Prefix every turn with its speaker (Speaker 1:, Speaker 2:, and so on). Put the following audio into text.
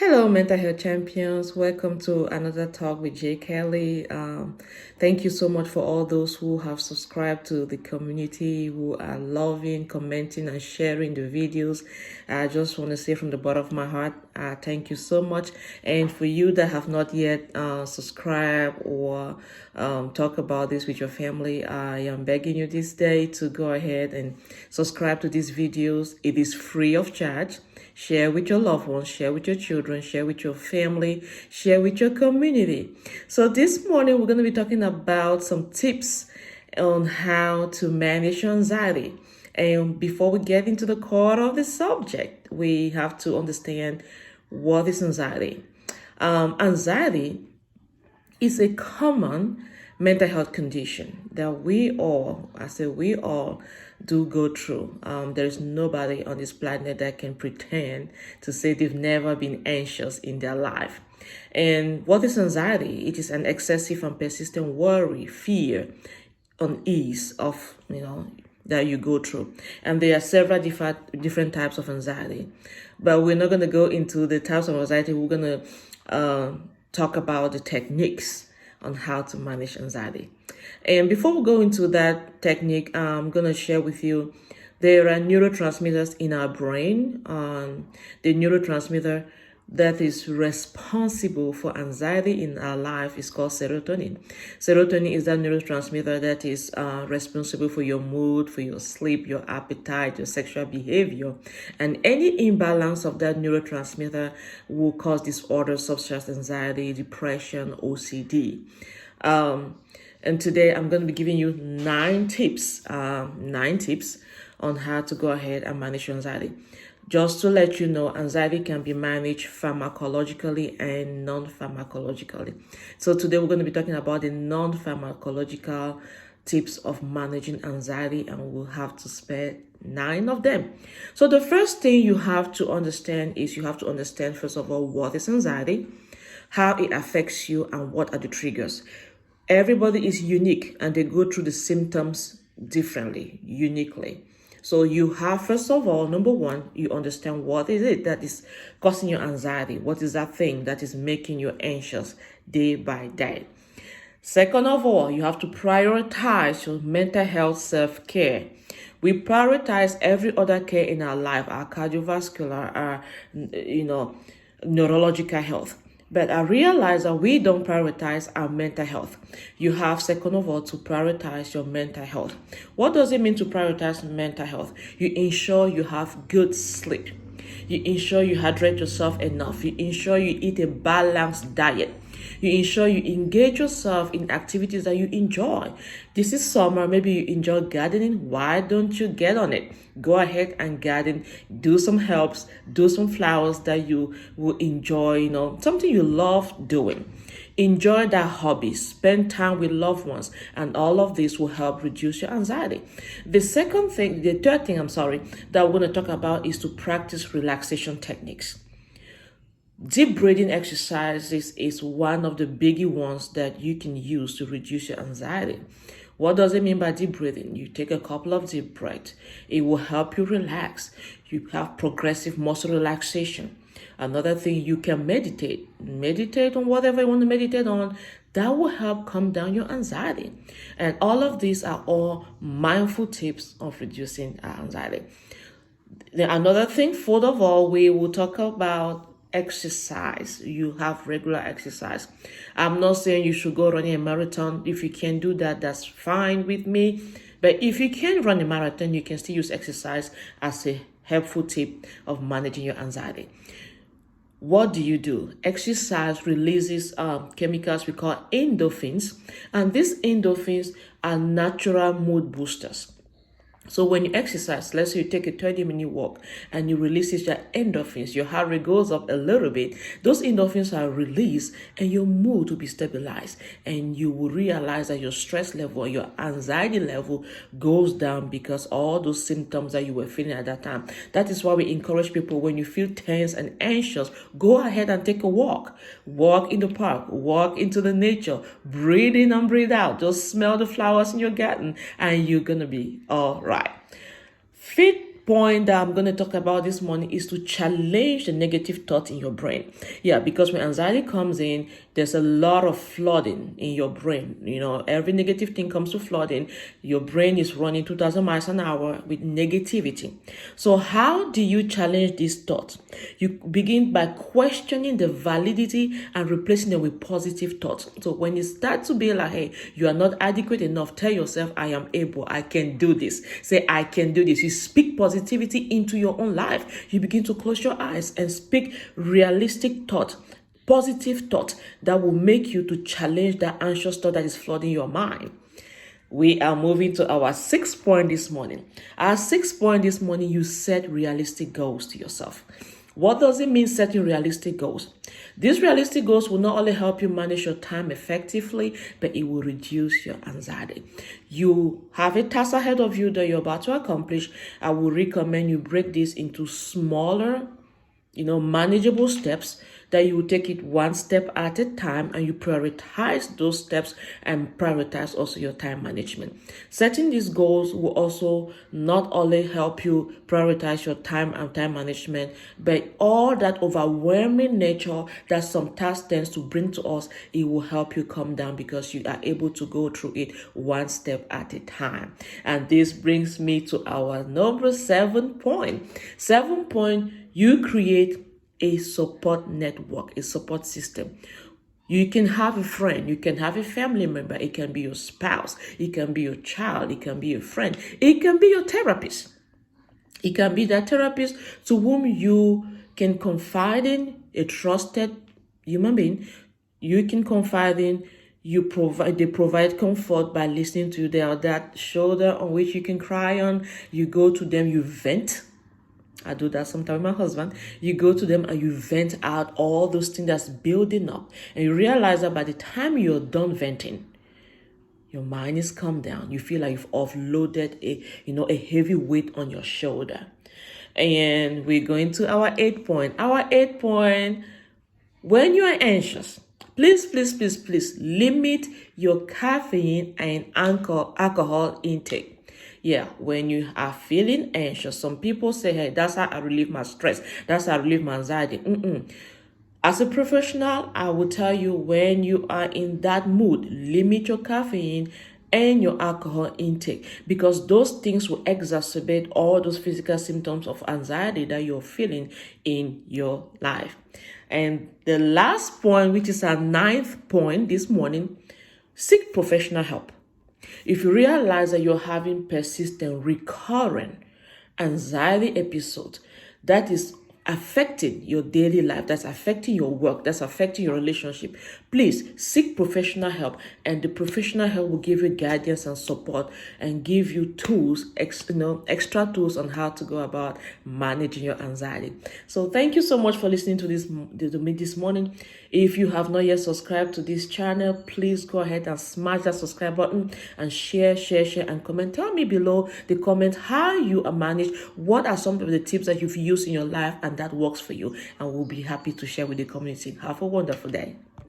Speaker 1: Hello, mental health champions. Welcome to another talk with Jay Kelly. Thank you so much for all those who have subscribed to the community, who are loving, commenting, and sharing the videos. I just want to say from the bottom of my heart, thank you so much. And for you that have not yet subscribed or talk about this with your family, I am begging you this day to go ahead and subscribe to these videos. It is free of charge. Share with your loved ones, share with your children, share with your family, share with your community. So this morning we're going to be talking about some tips on how to manage anxiety. And before we get into the core of the subject, we have to understand what is anxiety. Anxiety is a common mental health condition that we all do go through. There's nobody on this planet that can pretend to say they've never been anxious in their life. And what is anxiety? It is an excessive and persistent worry, fear, unease of, that you go through. And there are several different types of anxiety. But we're not going to go into the types of anxiety. We're going to talk about the techniques on how to manage anxiety. And before we go into that technique, I'm going to share with you there are neurotransmitters in our brain. The neurotransmitter that is responsible for anxiety in our life is called serotonin. Serotonin is that neurotransmitter that is responsible for your mood, for your sleep, your appetite, your sexual behavior. And any imbalance of that neurotransmitter will cause disorders such as anxiety, depression, OCD. And today I'm going to be giving you 9 tips on how to go ahead and manage your anxiety. Just to let you know, anxiety can be managed pharmacologically and non-pharmacologically. So today we're going to be talking about the non-pharmacological tips of managing anxiety, and we'll have to spare 9 of them. So the first thing you have to understand is you have to understand, first of all, what is anxiety, how it affects you, and what are the triggers. Everybody is unique and they go through the symptoms differently, uniquely. So you have, first of all, number one, you understand what is it that is causing your anxiety. What is that thing that is making you anxious day by day? Second of all, you have to prioritize your mental health self-care. We prioritize every other care in our life, our cardiovascular, our, neurological health. But I realize that we don't prioritize our mental health. You have, second of all, to prioritize your mental health. What does it mean to prioritize mental health? You ensure you have good sleep. You ensure you hydrate yourself enough. You ensure you eat a balanced diet. You ensure you engage yourself in activities that you enjoy. This is summer. Maybe you enjoy gardening. Why don't you get on it? Go ahead and garden. Do some herbs. Do some flowers that you will enjoy, something you love doing. Enjoy that hobby. Spend time with loved ones. And all of this will help reduce your anxiety. The third thing, that we're going to talk about is to practice relaxation techniques. Deep breathing exercises is one of the biggie ones that you can use to reduce your anxiety. What does it mean by deep breathing? You take a couple of deep breaths. It will help you relax. You have progressive muscle relaxation. Another thing, you can meditate. Meditate on whatever you want to meditate on. That will help calm down your anxiety. And all of these are all mindful tips of reducing our anxiety. Another thing, fourth of all, we will talk about exercise. You have regular exercise. I'm not saying you should go running a marathon. If you can do that, that's fine with me. But if you can run a marathon, you can still use exercise as a helpful tip of managing your anxiety. What do? Exercise releases chemicals we call endorphins, and these endorphins are natural mood boosters. So when you exercise, let's say you take a 20-minute walk and you release your endorphins, your heart rate goes up a little bit, those endorphins are released and your mood will be stabilized, and you will realize that your stress level, your anxiety level goes down because all those symptoms that you were feeling at that time. That is why we encourage people, when you feel tense and anxious, go ahead and take a walk. Walk in the park, walk into the nature, breathe in and breathe out. Just smell the flowers in your garden and you're going to be all right. Fifth point that I'm going to talk about this morning is to challenge the negative thought in your brain. Yeah, because when anxiety comes in, there's a lot of flooding in your brain. Every negative thing comes to flooding. Your brain is running 2,000 miles an hour with negativity. So how do you challenge these thoughts? You begin by questioning the validity and replacing them with positive thoughts. So when you start to be like, hey, you are not adequate enough, tell yourself, I am able, I can do this. Say, I can do this. You speak positivity into your own life. You begin to close your eyes and speak realistic thoughts, positive thoughts that will make you to challenge that anxious thought that is flooding your mind. We are moving to our 6th point this morning. Our 6th point this morning, you set realistic goals to yourself. What does it mean setting realistic goals? These realistic goals will not only help you manage your time effectively, but it will reduce your anxiety. You have a task ahead of you that you're about to accomplish. I will recommend you break this into smaller, manageable steps, that you will take it one step at a time, and you prioritize those steps and prioritize also your time management. Setting these goals will also not only help you prioritize your time and time management, but all that overwhelming nature that some tasks tends to bring to us, it will help you calm down because you are able to go through it one step at a time. And this brings me to our number 7 point. 7 point, you create a support network, a support system. You can have a friend, you can have a family member, it can be your spouse, it can be your child, it can be a friend, it can be your therapist. It can be that therapist to whom you can confide in, a trusted human being. You can confide in, they provide comfort by listening to you. They are that shoulder on which you can cry on. You go to them, you vent. I do that sometimes with my husband. You go to them and you vent out all those things that's building up. And you realize that by the time you're done venting, your mind is calmed down. You feel like you've offloaded a heavy weight on your shoulder. And we're going to our 8th point. Our 8th point, when you are anxious, please limit your caffeine and alcohol intake. Yeah, when you are feeling anxious, some people say, hey, that's how I relieve my stress. That's how I relieve my anxiety. As a professional, I will tell you, when you are in that mood, limit your caffeine and your alcohol intake, because those things will exacerbate all those physical symptoms of anxiety that you're feeling in your life. And the last point, which is our 9th point this morning, seek professional help. If you realize that you're having persistent, recurrent anxiety episodes that is affecting your daily life, that's affecting your work, that's affecting your relationship, please seek professional help. And the professional help will give you guidance and support and give you tools, extra tools on how to go about managing your anxiety. So thank you so much for listening to me this morning. If you have not yet subscribed to this channel, please go ahead and smash that subscribe button and share and comment. Tell me below the comment how you manage, what are some of the tips that you've used in your life and that works for you, and we'll be happy to share with the community. Have a wonderful day.